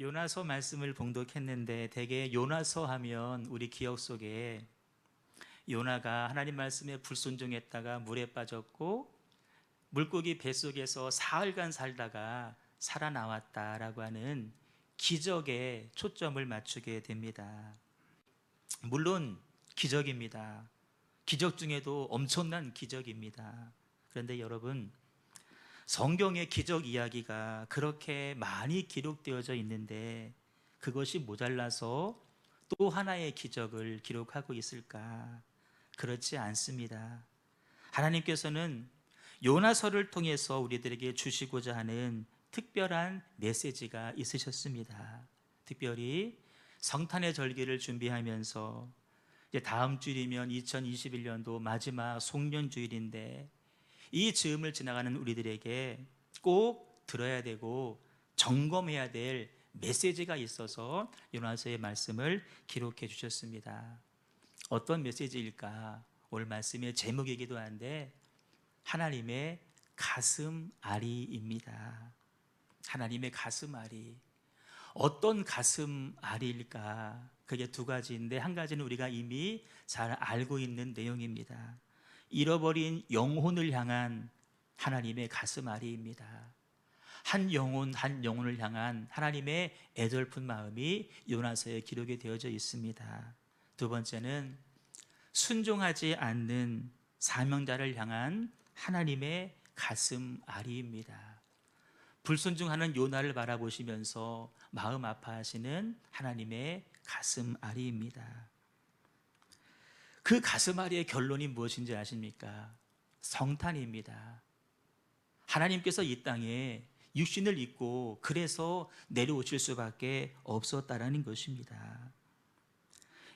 요나서 말씀을 봉독했는데 대개 요나서 하면 우리 기억 속에 요나가 하나님 말씀에 불순종했다가 물에 빠졌고 물고기 뱃속에서 사흘간 살다가 살아나왔다라고 하는 기적에 초점을 맞추게 됩니다. 물론 기적입니다. 기적 중에도 엄청난 기적입니다. 그런데 여러분, 성경의 기적 이야기가 그렇게 많이 기록되어져 있는데 그것이 모자라서 또 하나의 기적을 기록하고 있을까? 그렇지 않습니다. 하나님께서는 요나서를 통해서 우리들에게 주시고자 하는 특별한 메시지가 있으셨습니다. 특별히 성탄의 절기를 준비하면서 이제 다음 주일이면 2021년도 마지막 송년주일인데 이 즈음을 지나가는 우리들에게 꼭 들어야 되고 점검해야 될 메시지가 있어서 요나서의 말씀을 기록해 주셨습니다. 어떤 메시지일까? 오늘 말씀의 제목이기도 한데 하나님의 가슴 앓이입니다. 하나님의 가슴 앓이. 어떤 가슴 앓이일까? 그게 두 가지인데 한 가지는 우리가 이미 잘 알고 있는 내용입니다. 잃어버린 영혼을 향한 하나님의 가슴 앓이입니다. 한 영혼 한 영혼을 향한 하나님의 애절픈 마음이 요나서에 기록이 되어져 있습니다. 두 번째는 순종하지 않는 사명자를 향한 하나님의 가슴 앓이입니다. 불순종하는 요나를 바라보시면서 마음 아파하시는 하나님의 가슴 앓이입니다. 그 가슴 앓이의 결론이 무엇인지 아십니까? 성탄입니다. 하나님께서 이 땅에 육신을 입고 그래서 내려오실 수밖에 없었다라는 것입니다.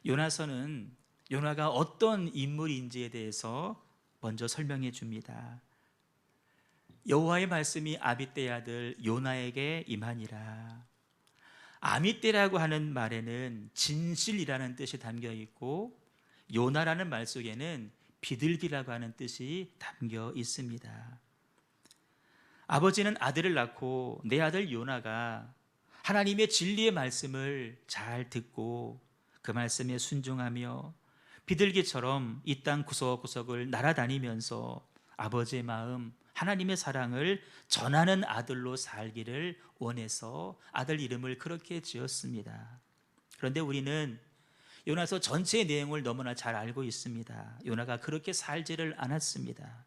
요나서는 요나가 어떤 인물인지에 대해서 먼저 설명해 줍니다. 여호와의 말씀이 아mit대의 아들 요나에게 임하니라. 아mit대라고 하는 말에는 진실이라는 뜻이 담겨 있고 요나라는 말 속에는 비둘기라고 하는 뜻이 담겨 있습니다. 아버지는 아들을 낳고 내 아들 요나가 하나님의 진리의 말씀을 잘 듣고 그 말씀에 순종하며 비둘기처럼 이 땅 구석구석을 날아다니면서 아버지의 마음, 하나님의 사랑을 전하는 아들로 살기를 원해서 아들 이름을 그렇게 지었습니다. 그런데 우리는 요나서 전체의 내용을 너무나 잘 알고 있습니다. 요나가 그렇게 살지를 않았습니다.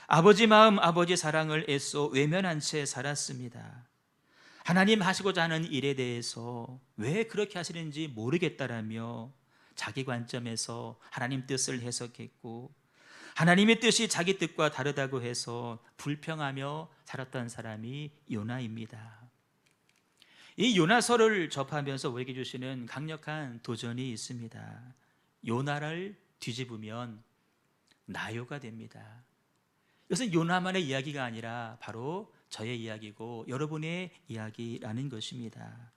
아버지 마음, 아버지 사랑을 애써 외면한 채 살았습니다. 하나님 하시고자 하는 일에 대해서 왜 그렇게 하시는지 모르겠다라며 자기 관점에서 하나님 뜻을 해석했고 하나님의 뜻이 자기 뜻과 다르다고 해서 불평하며 살았던 사람이 요나입니다. 이 요나서를 접하면서 우리에게 주시는 강력한 도전이 있습니다. 요나를 뒤집으면 나요가 됩니다. 이것은 요나만의 이야기가 아니라 바로 저의 이야기고 여러분의 이야기라는 것입니다.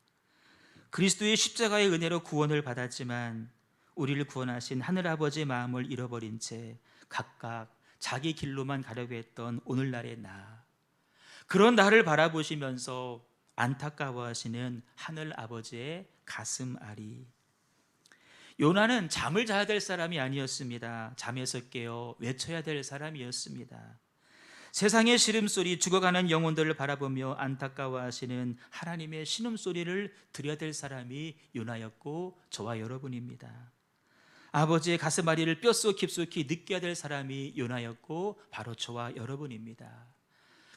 그리스도의 십자가의 은혜로 구원을 받았지만 우리를 구원하신 하늘아버지의 마음을 잃어버린 채 각각 자기 길로만 가려고 했던 오늘날의 나, 그런 나를 바라보시면서 안타까워하시는 하늘아버지의 가슴 앓이. 요나는 잠을 자야 될 사람이 아니었습니다. 잠에서 깨어 외쳐야 될 사람이었습니다. 세상의 시름소리, 죽어가는 영혼들을 바라보며 안타까워하시는 하나님의 신음소리를 들어야 될 사람이 요나였고 저와 여러분입니다. 아버지의 가슴 앓이를 뼛속 깊숙이 느껴야 될 사람이 요나였고 바로 저와 여러분입니다.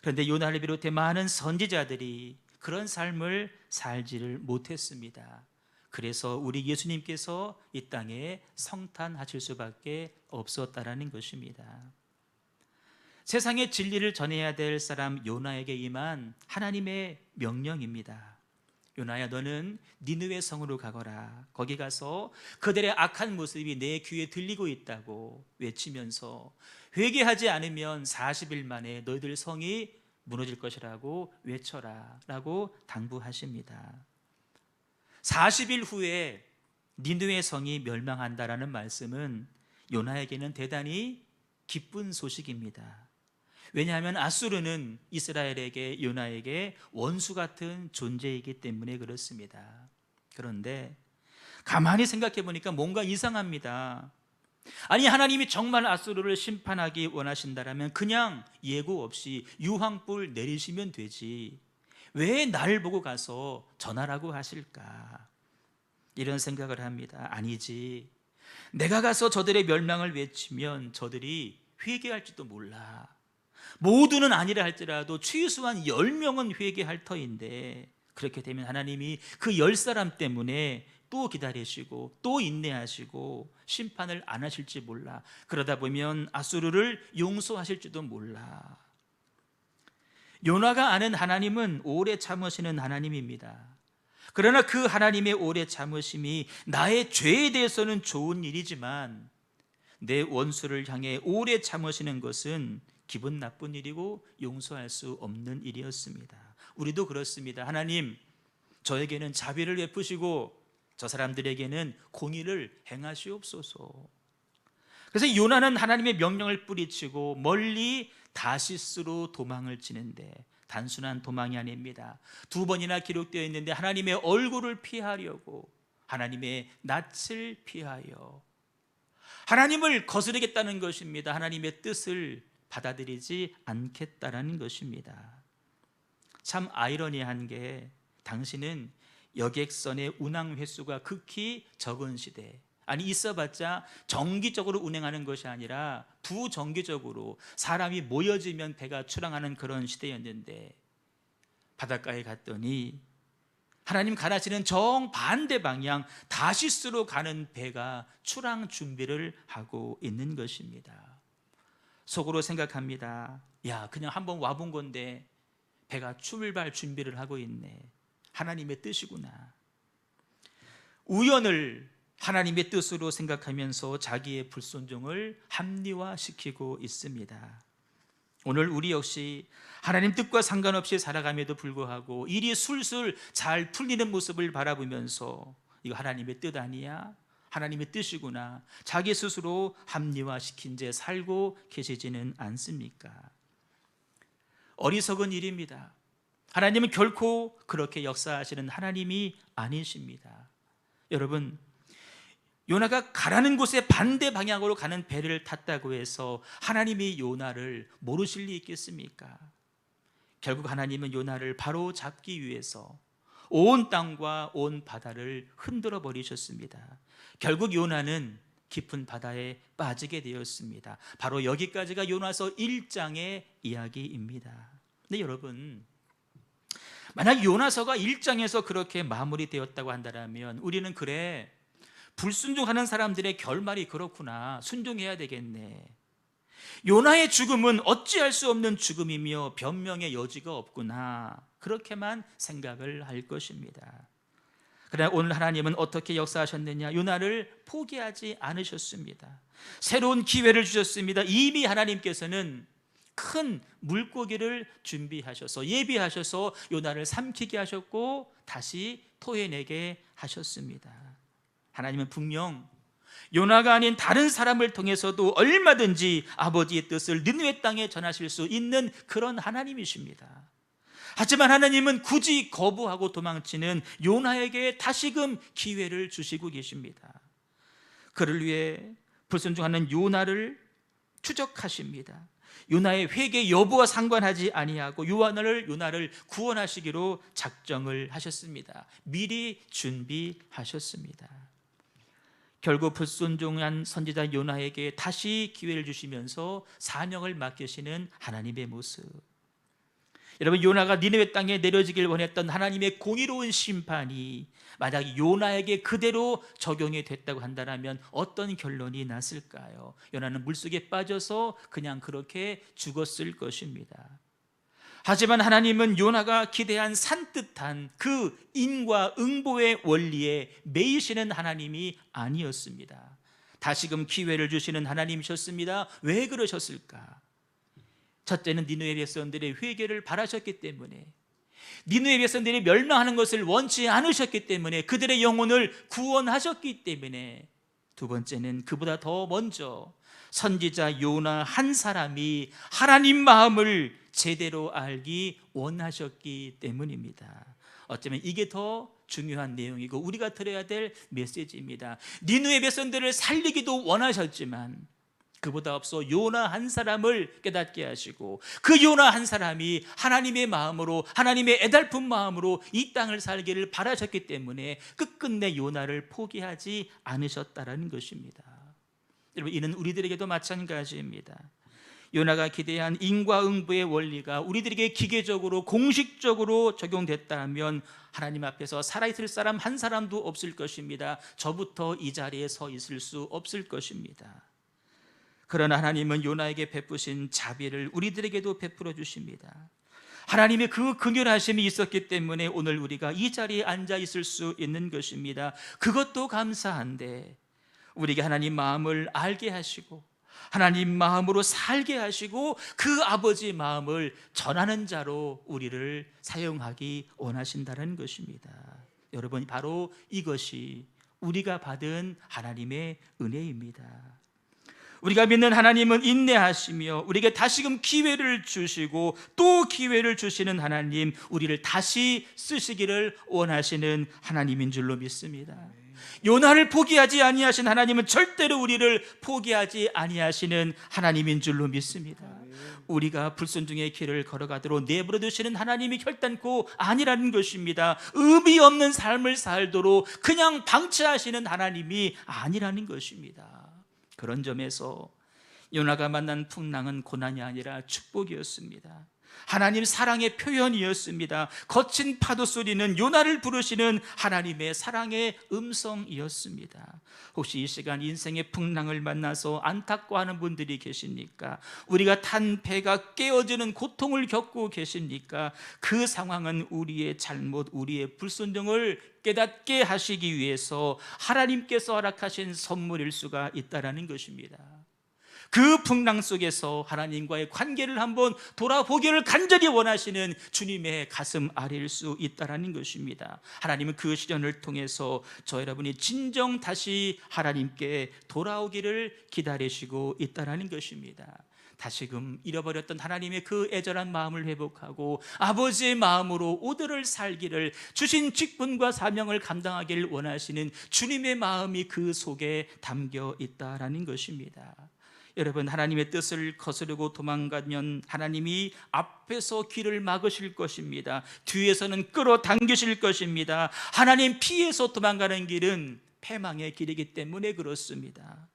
그런데 요나를 비롯해 많은 선지자들이 그런 삶을 살지를 못했습니다. 그래서 우리 예수님께서 이 땅에 성탄하실 수밖에 없었다라는 것입니다. 세상의 진리를 전해야 될 사람 요나에게 임한 하나님의 명령입니다. 요나야, 너는 니느웨 성으로 가거라. 거기 가서 그들의 악한 모습이 내 귀에 들리고 있다고 외치면서 회개하지 않으면 40일 만에 너희들 성이 무너질 것이라고 외쳐라 라고 당부하십니다. 40일 후에 니느웨 성이 멸망한다라는 말씀은 요나에게는 대단히 기쁜 소식입니다. 왜냐하면 아수르는 이스라엘에게, 요나에게 원수 같은 존재이기 때문에 그렇습니다. 그런데 가만히 생각해 보니까 뭔가 이상합니다. 아니, 하나님이 정말 아수르를 심판하기 원하신다라면 그냥 예고 없이 유황불 내리시면 되지, 왜 나를 보고 가서 전하라고 하실까? 이런 생각을 합니다. 아니지, 내가 가서 저들의 멸망을 외치면 저들이 회개할지도 몰라. 모두는 아니라 할지라도 최소한 10명은 회개할 터인데, 그렇게 되면 하나님이 그 10사람 때문에 또 기다리시고 또 인내하시고 심판을 안 하실지 몰라. 그러다 보면 아수르를 용서하실지도 몰라. 요나가 아는 하나님은 오래 참으시는 하나님입니다. 그러나 그 하나님의 오래 참으심이 나의 죄에 대해서는 좋은 일이지만 내 원수를 향해 오래 참으시는 것은 기분 나쁜 일이고 용서할 수 없는 일이었습니다. 우리도 그렇습니다. 하나님, 저에게는 자비를 베푸시고 저 사람들에게는 공의를 행하시옵소서. 그래서 요나는 하나님의 명령을 뿌리치고 멀리 다시스로 도망을 치는데, 단순한 도망이 아닙니다. 2번이나 기록되어 있는데 하나님의 얼굴을 피하려고, 하나님의 낯을 피하여 하나님을 거스르겠다는 것입니다. 하나님의 뜻을 받아들이지 않겠다라는 것입니다. 참 아이러니한 게, 당신은 여객선의 운항 횟수가 극히 적은 시대, 아니 있어봤자 정기적으로 운행하는 것이 아니라 부정기적으로 사람이 모여지면 배가 출항하는 그런 시대였는데, 바닷가에 갔더니 하나님 가라시는 정반대 방향 다시스로 가는 배가 출항 준비를 하고 있는 것입니다. 속으로 생각합니다. 야, 그냥 한번 와본 건데 배가 출발 준비를 하고 있네. 하나님의 뜻이구나. 우연을 하나님의 뜻으로 생각하면서 자기의 불순종을 합리화시키고 있습니다. 오늘 우리 역시 하나님 뜻과 상관없이 살아감에도 불구하고 일이 술술 잘 풀리는 모습을 바라보면서 이거 하나님의 뜻 아니야? 하나님의 뜻이구나. 자기 스스로 합리화시킨 채 살고 계시지는 않습니까? 어리석은 일입니다. 하나님은 결코 그렇게 역사하시는 하나님이 아니십니다. 여러분, 요나가 가라는 곳에 반대 방향으로 가는 배를 탔다고 해서 하나님이 요나를 모르실 리 있겠습니까? 결국 하나님은 요나를 바로 잡기 위해서 온 땅과 온 바다를 흔들어 버리셨습니다. 결국 요나는 깊은 바다에 빠지게 되었습니다. 바로 여기까지가 요나서 1장의 이야기입니다. 근데 여러분, 만약 요나서가 1장에서 그렇게 마무리되었다고 한다면 우리는 그래, 불순종하는 사람들의 결말이 그렇구나, 순종해야 되겠네. 요나의 죽음은 어찌할 수 없는 죽음이며 변명의 여지가 없구나, 그렇게만 생각을 할 것입니다. 그러나 오늘 하나님은 어떻게 역사하셨느냐? 요나를 포기하지 않으셨습니다. 새로운 기회를 주셨습니다. 이미 하나님께서는 큰 물고기를 준비하셔서, 예비하셔서 요나를 삼키게 하셨고 다시 토해내게 하셨습니다. 하나님은 분명 요나가 아닌 다른 사람을 통해서도 얼마든지 아버지의 뜻을 니느웨 땅에 전하실 수 있는 그런 하나님이십니다. 하지만 하나님은 굳이 거부하고 도망치는 요나에게 다시금 기회를 주시고 계십니다. 그를 위해 불순종하는 요나를 추적하십니다. 요나의 회개 여부와 상관하지 아니하고 요나를 구원하시기로 작정을 하셨습니다. 미리 준비하셨습니다. 결국 불순종한 선지자 요나에게 다시 기회를 주시면서 사명을 맡기시는 하나님의 모습. 여러분, 요나가 니느웨 땅에 내려지길 원했던 하나님의 공의로운 심판이 만약 요나에게 그대로 적용이 됐다고 한다면 어떤 결론이 났을까요? 요나는 물속에 빠져서 그냥 그렇게 죽었을 것입니다. 하지만 하나님은 요나가 기대한 산뜻한 그 인과 응보의 원리에 매이시는 하나님이 아니었습니다. 다시금 기회를 주시는 하나님이셨습니다. 왜 그러셨을까? 첫째는 니느웨 백성들의 회개를 바라셨기 때문에, 니느웨 백성들이 멸망하는 것을 원치 않으셨기 때문에, 그들의 영혼을 구원하셨기 때문에 두 번째는 그보다 더 먼저 선지자 요나 한 사람이 하나님 마음을 제대로 알기 원하셨기 때문입니다. 어쩌면 이게 더 중요한 내용이고 우리가 들어야 될 메시지입니다. 니느웨 백성들을 살리기도 원하셨지만 그보다 앞서 요나 한 사람을 깨닫게 하시고 그 요나 한 사람이 하나님의 마음으로, 하나님의 애달픈 마음으로 이 땅을 살기를 바라셨기 때문에 끝끝내 요나를 포기하지 않으셨다라는 것입니다. 여러분, 이는 우리들에게도 마찬가지입니다. 요나가 기대한 인과응보의 원리가 우리들에게 기계적으로 공식적으로 적용됐다면 하나님 앞에서 살아있을 사람 한 사람도 없을 것입니다. 저부터 이 자리에 서 있을 수 없을 것입니다. 그러나 하나님은 요나에게 베푸신 자비를 우리들에게도 베풀어 주십니다. 하나님의 그 긍휼하심이 있었기 때문에 오늘 우리가 이 자리에 앉아 있을 수 있는 것입니다. 그것도 감사한데 우리에게 하나님 마음을 알게 하시고 하나님 마음으로 살게 하시고 그 아버지 마음을 전하는 자로 우리를 사용하기 원하신다는 것입니다. 여러분, 바로 이것이 우리가 받은 하나님의 은혜입니다. 우리가 믿는 하나님은 인내하시며 우리에게 다시금 기회를 주시고 또 기회를 주시는 하나님, 우리를 다시 쓰시기를 원하시는 하나님인 줄로 믿습니다. 요나를 포기하지 아니하신 하나님은 절대로 우리를 포기하지 아니하시는 하나님인 줄로 믿습니다. 우리가 불순종의 길을 걸어가도록 내버려 두시는 하나님이 결단코 아니라는 것입니다. 의미 없는 삶을 살도록 그냥 방치하시는 하나님이 아니라는 것입니다. 그런 점에서 요나가 만난 풍랑은 고난이 아니라 축복이었습니다. 하나님 사랑의 표현이었습니다. 거친 파도 소리는 요나를 부르시는 하나님의 사랑의 음성이었습니다. 혹시 이 시간 인생의 풍랑을 만나서 안타까워하는 분들이 계십니까? 우리가 탄 배가 깨어지는 고통을 겪고 계십니까? 그 상황은 우리의 잘못, 우리의 불순종을 깨닫게 하시기 위해서 하나님께서 허락하신 선물일 수가 있다는 것입니다. 그 풍랑 속에서 하나님과의 관계를 한번 돌아보기를 간절히 원하시는 주님의 가슴 아래일 수 있다는 것입니다. 하나님은 그 시련을 통해서 저 여러분이 진정 다시 하나님께 돌아오기를 기다리시고 있다는 것입니다. 다시금 잃어버렸던 하나님의 그 애절한 마음을 회복하고 아버지의 마음으로 오늘을 살기를, 주신 직분과 사명을 감당하기를 원하시는 주님의 마음이 그 속에 담겨 있다는 것입니다. 여러분, 하나님의 뜻을 거스르고 도망가면 하나님이 앞에서 길을 막으실 것입니다. 뒤에서는 끌어당기실 것입니다. 하나님 피해서 도망가는 길은 패망의 길이기 때문에 그렇습니다.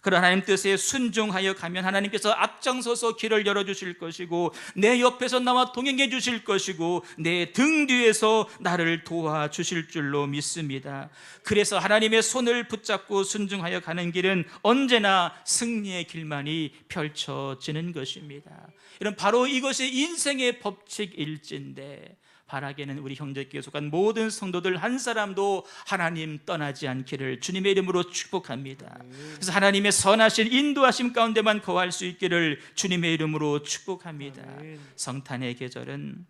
그러나 하나님 뜻에 순종하여 가면 하나님께서 앞장서서 길을 열어주실 것이고 내 옆에서 나와 동행해 주실 것이고 내 등 뒤에서 나를 도와주실 줄로 믿습니다. 그래서 하나님의 손을 붙잡고 순종하여 가는 길은 언제나 승리의 길만이 펼쳐지는 것입니다. 이런 바로 이것이 인생의 법칙일진데 바라기는 우리 형제교회 속한 모든 성도들 한 사람도 하나님 떠나지 않기를 주님의 이름으로 축복합니다. 그래서 하나님의 선하신 인도하심 가운데만 거할 수 있기를 주님의 이름으로 축복합니다. 성탄의 계절은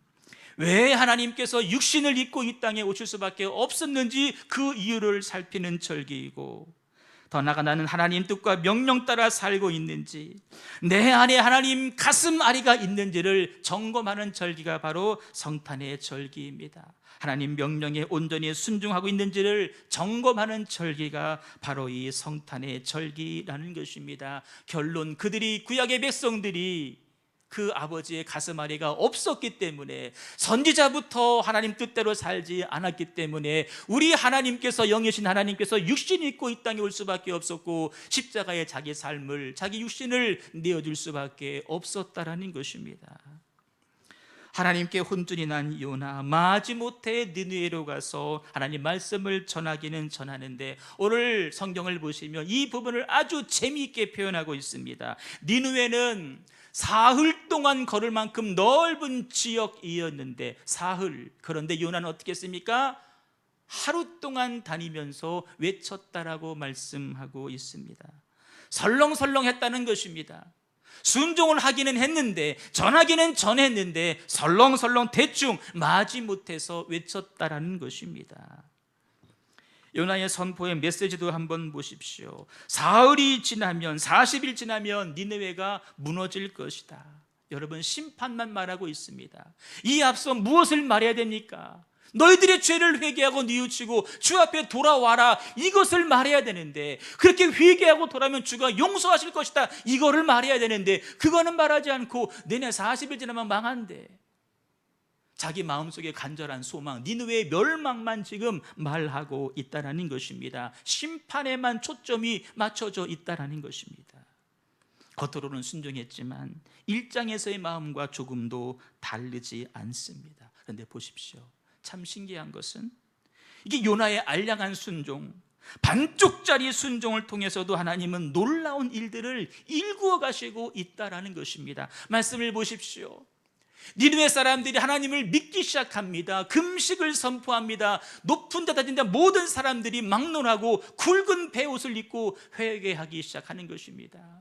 왜 하나님께서 육신을 입고 이 땅에 오실 수밖에 없었는지 그 이유를 살피는 절기이고, 더 나아가 나는 하나님 뜻과 명령 따라 살고 있는지, 내 안에 하나님 가슴 아리가 있는지를 점검하는 절기가 바로 성탄의 절기입니다. 하나님 명령에 온전히 순종하고 있는지를 점검하는 절기가 바로 이 성탄의 절기라는 것입니다. 결론, 그들이 구약의 백성들이 그 아버지의 가슴 아리가 없었기 때문에, 선지자부터 하나님 뜻대로 살지 않았기 때문에 우리 하나님께서, 영이신 하나님께서 육신 입고 이 땅에 올 수밖에 없었고 십자가에 자기 삶을, 자기 육신을 내어줄 수밖에 없었다라는 것입니다. 하나님께 혼쭐이 난 요나, 마지못해 니느웨로 가서 하나님 말씀을 전하기는 전하는데, 오늘 성경을 보시면 이 부분을 아주 재미있게 표현하고 있습니다. 니느웨는 사흘 동안 걸을 만큼 넓은 지역이었는데, 사흘. 그런데 요나는 어떻게 했습니까? 하루 동안 다니면서 외쳤다라고 말씀하고 있습니다. 설렁설렁 했다는 것입니다. 순종을 하기는 했는데, 전하기는 전했는데 설렁설렁 대충 마지못해서 외쳤다라는 것입니다. 요나의 선포의 메시지도 한번 보십시오. 사흘이 지나면, 40일 지나면 니느웨가 무너질 것이다. 여러분, 심판만 말하고 있습니다. 이 앞서 무엇을 말해야 됩니까? 너희들의 죄를 회개하고 뉘우치고 주 앞에 돌아와라, 이것을 말해야 되는데, 그렇게 회개하고 돌아오면 주가 용서하실 것이다, 이거를 말해야 되는데 그거는 말하지 않고 내내 40일 지나면 망한대. 자기 마음속에 간절한 소망, 니느웨의 멸망만 지금 말하고 있다는 것입니다. 심판에만 초점이 맞춰져 있다는 것입니다. 겉으로는 순종했지만 일장에서의 마음과 조금도 다르지 않습니다. 그런데 보십시오, 참 신기한 것은 이게 요나의 알량한 순종, 반쪽짜리 순종을 통해서도 하나님은 놀라운 일들을 일구어 가시고 있다는 것입니다. 말씀을 보십시오. 니느웨 사람들이 하나님을 믿기 시작합니다. 금식을 선포합니다. 높은 데다 진짜 모든 사람들이 막론하고 굵은 베옷을 입고 회개하기 시작하는 것입니다.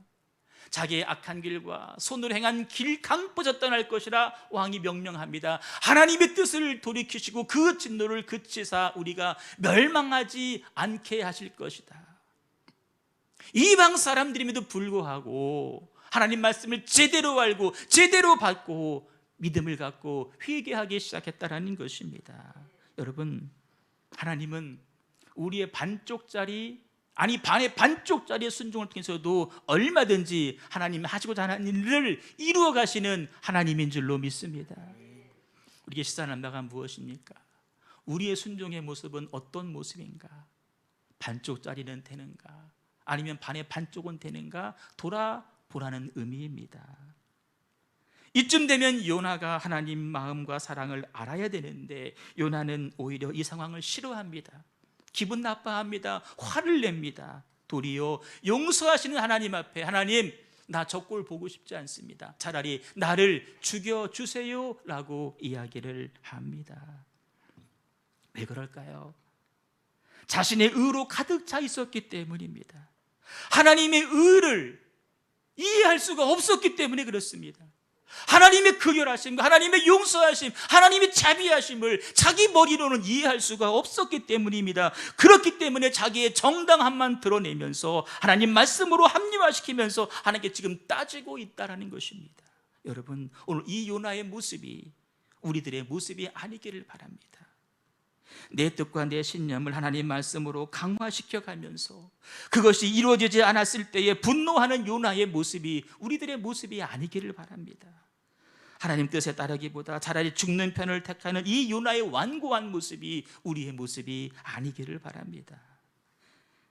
자기의 악한 길과 손으로 행한 길 강포자 떠날 것이라 왕이 명령합니다. 하나님의 뜻을 돌이키시고 그 진노를 그치사 우리가 멸망하지 않게 하실 것이다. 이방 사람들임에도 불구하고 하나님 말씀을 제대로 알고 제대로 받고 믿음을 갖고 회개하기 시작했다는 것입니다. 여러분, 하나님은 우리의 반의 반쪽짜리의 순종을 통해서도 얼마든지 하나님이 하시고자 하는 일을 이루어 가시는 하나님인 줄로 믿습니다. 우리의 시사난다가 무엇입니까? 우리의 순종의 모습은 어떤 모습인가? 반쪽짜리는 되는가? 아니면 반의 반쪽은 되는가? 돌아보라는 의미입니다. 이쯤 되면 요나가 하나님 마음과 사랑을 알아야 되는데 요나는 오히려 이 상황을 싫어합니다. 기분 나빠합니다. 화를 냅니다. 도리어 용서하시는 하나님 앞에, 하나님, 나 저 꼴 보고 싶지 않습니다. 차라리 나를 죽여주세요 라고 이야기를 합니다. 왜 그럴까요? 자신의 의로 가득 차 있었기 때문입니다. 하나님의 의를 이해할 수가 없었기 때문에 그렇습니다. 하나님의 극렬하심과 하나님의 용서하심, 하나님의 자비하심을 자기 머리로는 이해할 수가 없었기 때문입니다. 그렇기 때문에 자기의 정당함만 드러내면서 하나님 말씀으로 합리화시키면서 하나님께 지금 따지고 있다는 것입니다. 여러분, 오늘 이 요나의 모습이 우리들의 모습이 아니기를 바랍니다. 내 뜻과 내 신념을 하나님 말씀으로 강화시켜 가면서 그것이 이루어지지 않았을 때에 분노하는 요나의 모습이 우리들의 모습이 아니기를 바랍니다. 하나님 뜻에 따르기보다 차라리 죽는 편을 택하는 이 요나의 완고한 모습이 우리의 모습이 아니기를 바랍니다.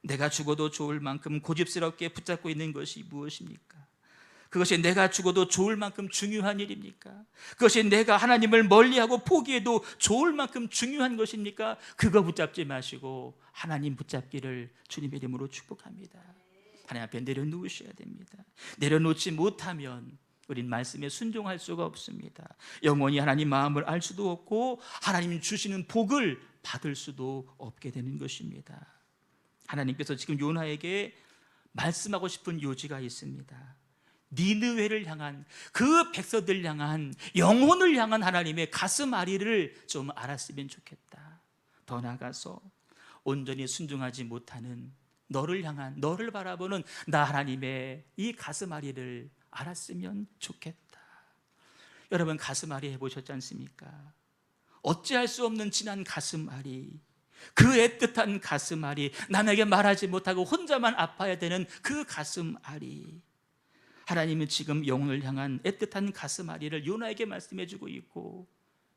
내가 죽어도 좋을 만큼 고집스럽게 붙잡고 있는 것이 무엇입니까? 그것이 내가 죽어도 좋을 만큼 중요한 일입니까? 그것이 내가 하나님을 멀리하고 포기해도 좋을 만큼 중요한 것입니까? 그거 붙잡지 마시고 하나님 붙잡기를 주님의 이름으로 축복합니다. 하나님 앞에 내려놓으셔야 됩니다. 내려놓지 못하면 우린 말씀에 순종할 수가 없습니다. 영원히 하나님 마음을 알 수도 없고 하나님 주시는 복을 받을 수도 없게 되는 것입니다. 하나님께서 지금 요나에게 말씀하고 싶은 요지가 있습니다. 니느웨를 향한, 그 백성들 향한, 영혼을 향한 하나님의 가슴 아리를 좀 알았으면 좋겠다. 더 나아가서 온전히 순종하지 못하는 너를 향한, 너를 바라보는 나 하나님의 이 가슴 아리를 알았으면 좋겠다. 여러분, 가슴 아리 해보셨지 않습니까? 어찌할 수 없는 진한 가슴 아리, 그 애틋한 가슴 아리, 남에게 말하지 못하고 혼자만 아파야 되는 그 가슴 아리. 하나님은 지금 영혼을 향한 애틋한 가슴 아리를 요나에게 말씀해 주고 있고,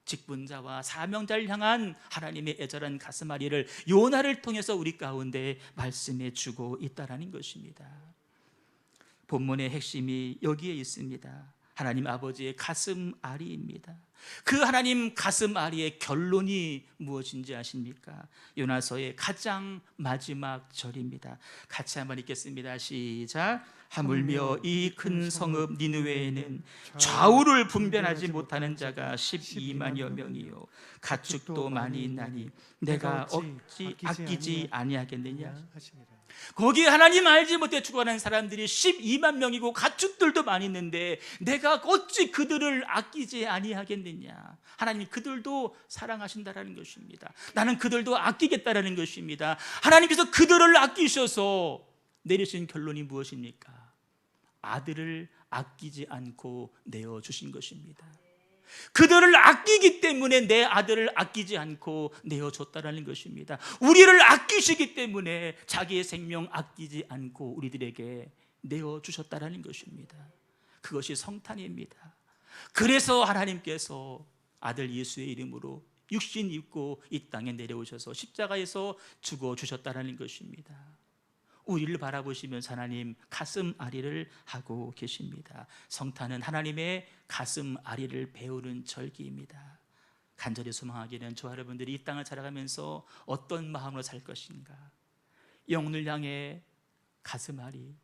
직분자와 사명자를 향한 하나님의 애절한 가슴 아리를 요나를 통해서 우리 가운데 말씀해 주고 있다는 것입니다. 본문의 핵심이 여기에 있습니다. 하나님 아버지의 가슴 아리입니다. 그 하나님 가슴 아리의 결론이 무엇인지 아십니까? 요나서의 가장 마지막 절입니다. 같이 한번 읽겠습니다. 시작. 하물며 이 큰 성읍 니느웨에는 좌우를 분별하지 못하는 자가 12만여 명이요 가축도 많이 있나니 내가 어찌 아끼지 아니하겠느냐. 거기에 하나님 알지 못해 죽어가는 사람들이 12만 명이고 가축들도 많이 있는데 내가 어찌 그들을 아끼지 아니하겠느냐. 하나님이 그들도 사랑하신다라는 것입니다. 나는 그들도 아끼겠다라는 것입니다. 하나님께서 그들을 아끼셔서 내리신 결론이 무엇입니까? 아들을 아끼지 않고 내어주신 것입니다. 그들을 아끼기 때문에 내 아들을 아끼지 않고 내어줬다라는 것입니다. 우리를 아끼시기 때문에 자기의 생명 아끼지 않고 우리들에게 내어주셨다라는 것입니다. 그것이 성탄입니다. 그래서 하나님께서 아들 예수의 이름으로 육신 입고 이 땅에 내려오셔서 십자가에서 죽어주셨다라는 것입니다. 우리를 바라보시면서 하나님 가슴 아리를 하고 계십니다. 성탄은 하나님의 가슴 아리를 배우는 절기입니다. 간절히 소망하기는 저와 여러분들이 이 땅을 살아가면서 어떤 마음으로 살 것인가. 영혼을 향해 가슴 아리,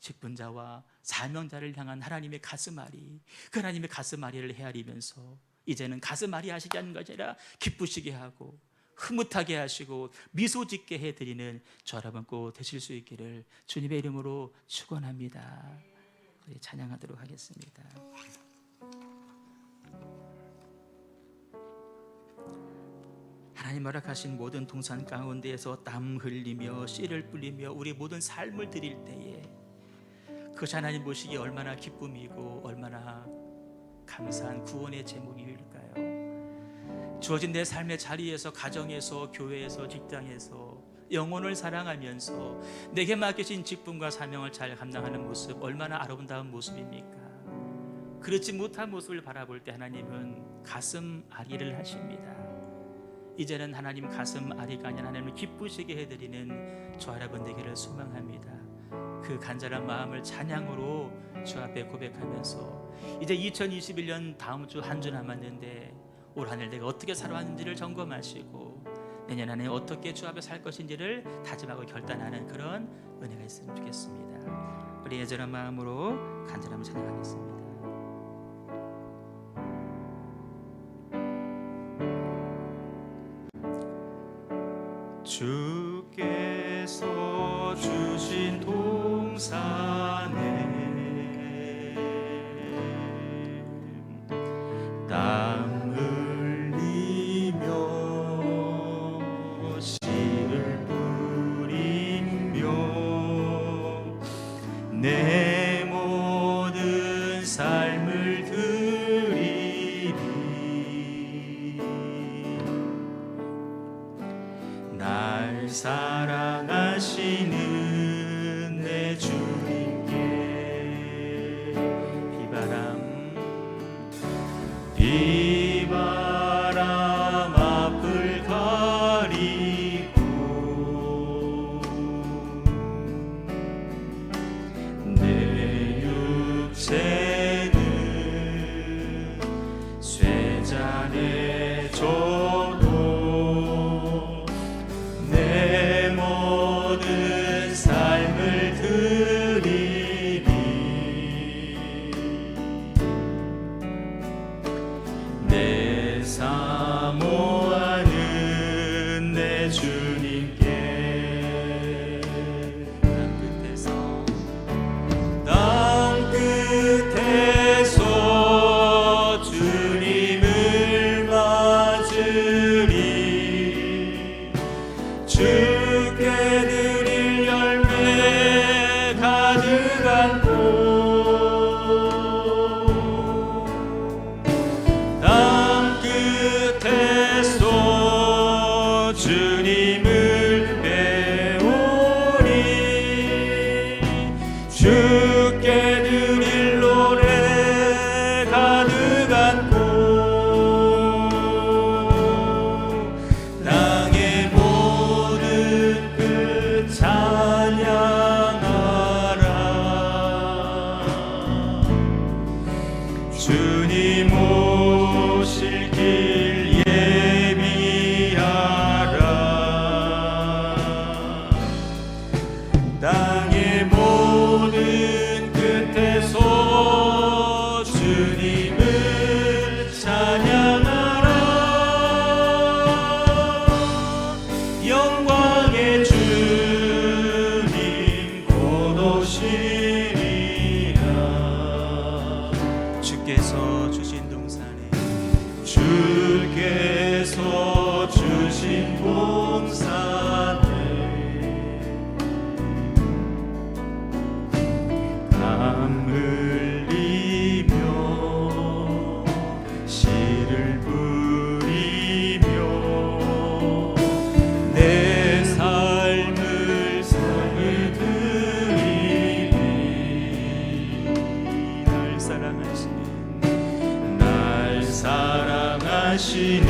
직분자와 사명자를 향한 하나님의 가슴 아리, 그 하나님의 가슴 아리를 헤아리면서 이제는 가슴 아리 하시지 않는 것이 아니라 기쁘시게 하고 흐뭇하게 하시고 미소 짓게 해드리는 저 여러분 꼭 되실 수 있기를 주님의 이름으로 축원합니다. 우리 찬양하도록 하겠습니다. 하나님 허락하신 모든 동산 가운데에서 땀 흘리며 씨를 뿌리며 우리 모든 삶을 드릴 때에 그것이 하나님 보시기에 얼마나 기쁨이고 얼마나 감사한 구원의 제목일까요? 주어진 내 삶의 자리에서, 가정에서, 교회에서, 직장에서 영혼을 사랑하면서 내게 맡겨진 직분과 사명을 잘 감당하는 모습, 얼마나 아름다운 모습입니까? 그렇지 못한 모습을 바라볼 때 하나님은 가슴 아리를 하십니다. 이제는 하나님 가슴 아리가 아닌 하나님을 기쁘시게 해드리는 저 여러분 되기를 소망합니다. 그 간절한 마음을 찬양으로 주 앞에 고백하면서 이제 2021년 다음 주 한 주 남았는데 올 한 해 내가 어떻게 살아왔는지를 점검하시고 내년 한 해 어떻게 주 앞에 살 것인지를 다짐하고 결단하는 그런 은혜가 있으면 좋겠습니다. 우리 애절한 마음으로 간절함을 찬양하겠습니다. 주께서 주신 동산에 땀 흘리며 씨를 뿌리며 내 모든 삶을 드리리 날 사랑하시는 내 주님께 비바람 앞을 가리고 내 육체는 쇠잔에 져도 내 모든 삶을 드리리 내 사모하는 내 주님께 땅 끝에서 주님을 맞으리 주께 드릴 열매 가득한 곳 땅 끝에서 주님을 배우리 주께 드릴 노래 가득한 곳 땅의 모든 끝 찬양하라 주님 오실 길 예비하라 땅의 모든 끝에서 주님을 찬양하라 영광의 주 주께서 주신 동산에 주께서 주신 동산에 땀 흘리며 씨를 뿌리며 내 삶을 상을 드리니 날 사랑하시는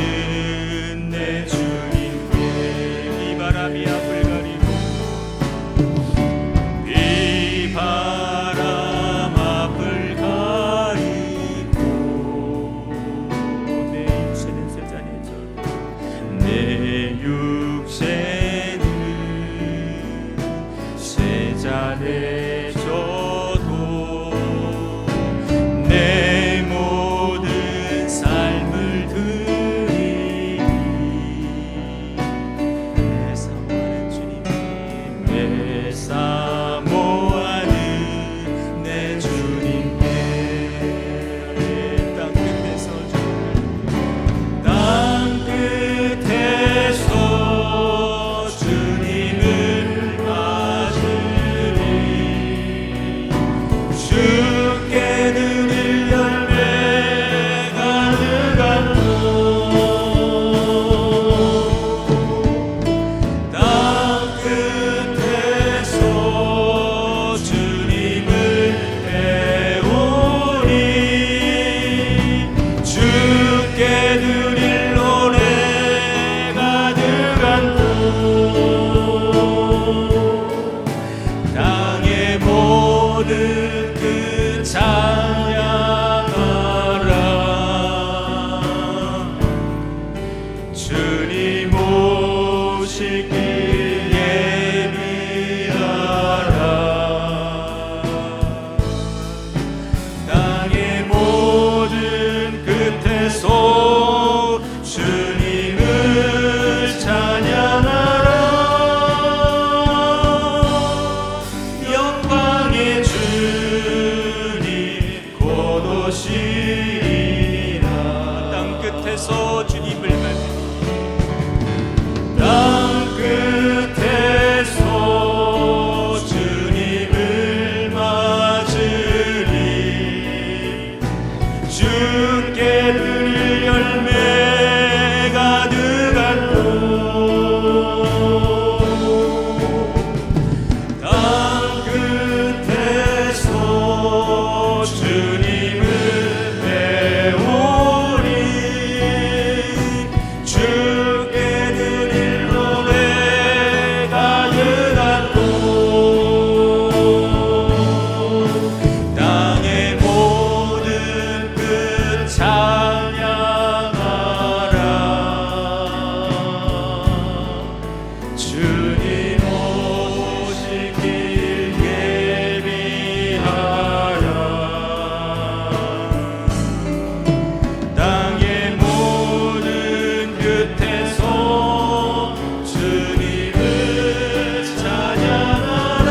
내 주님께 이 바람이 앞을 가리고 이 바람 앞을 가리고 내 육체는 세잔해져 내 육체는 세잔해져도 내 모든 삶을 드리니 내 사모하는 주님이 내 사모하는 내 주님께 땅 끝에서 주님을 맞으리 주께 드릴 열매 가득한 땅 끝에서 주님을 배우니 주께 드릴 노래 가득한 땅의 모든 그 찬양하라 주님 오실 길 예비하라 땅의 모든 끝에서 주님을 찬양하라 영광의 주님 곧 오시리라 땅 끝에서 주님을 맞으리 땅 끝에서 주님을 맞으리 주께 드릴 열매 가득한 땅 끝에서 주님을 배우리 주께 드릴 노래 가득한 땅의 모든 끝 찬양하라 주님 오실 길 예비하라 땅의 모든 끝에서 주님을 찬양하라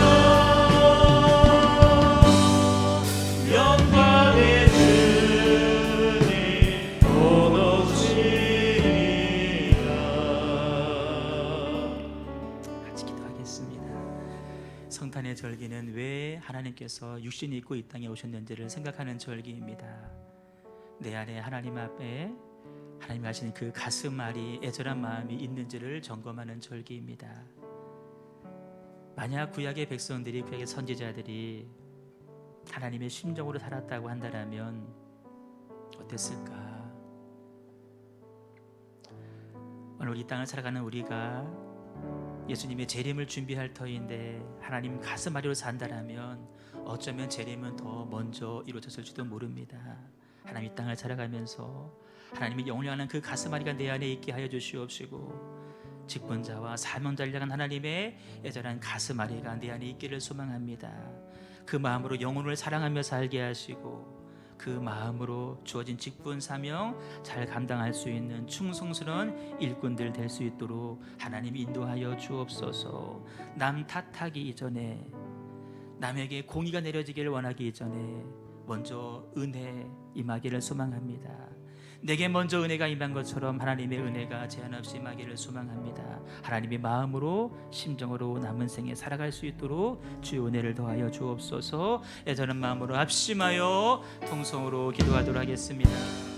영광의 주님 곧 오시리라 같이 기도하겠습니다. 성탄의 절기는 왜 하나님께서 육신이 입고 이 땅에 오셨는지를 생각하는 절기입니다. 내 안에 하나님 앞에 하나님이 하시는 그 가슴앓이 애절한 마음이 있는지를 점검하는 절기입니다. 만약 구약의 백성들이, 구약의 선지자들이 하나님의 심정으로 살았다고 한다면 어땠을까? 오늘 이 땅을 살아가는 우리가 예수님의 재림을 준비할 터인데 하나님 가슴앓이로 산다라면 어쩌면 재림은 더 먼저 이루어졌을지도 모릅니다. 하나님 이 땅을 살아가면서 하나님의 영원히 하는 그 가슴앓이가 내 안에 있게 하여 주시옵시고 직분자와 사명자를 향한 하나님의 애절한 가슴앓이가 내 안에 있기를 소망합니다. 그 마음으로 영혼을 사랑하며 살게 하시고 그 마음으로 주어진 직분 사명 잘 감당할 수 있는 충성스러운 일꾼들 될 수 있도록 하나님이 인도하여 주옵소서. 남 탓하기 이전에, 남에게 공의가 내려지기를 원하기 이전에 먼저 은혜, 임하기를 소망합니다. 내게 먼저 은혜가 임한 것처럼 하나님의 은혜가 제한 없이 임하기를 소망합니다. 하나님의 마음으로 심정으로 남은 생에 살아갈 수 있도록 주의 은혜를 더하여 주옵소서. 애절한 마음으로 합심하여 통성으로 기도하도록 하겠습니다.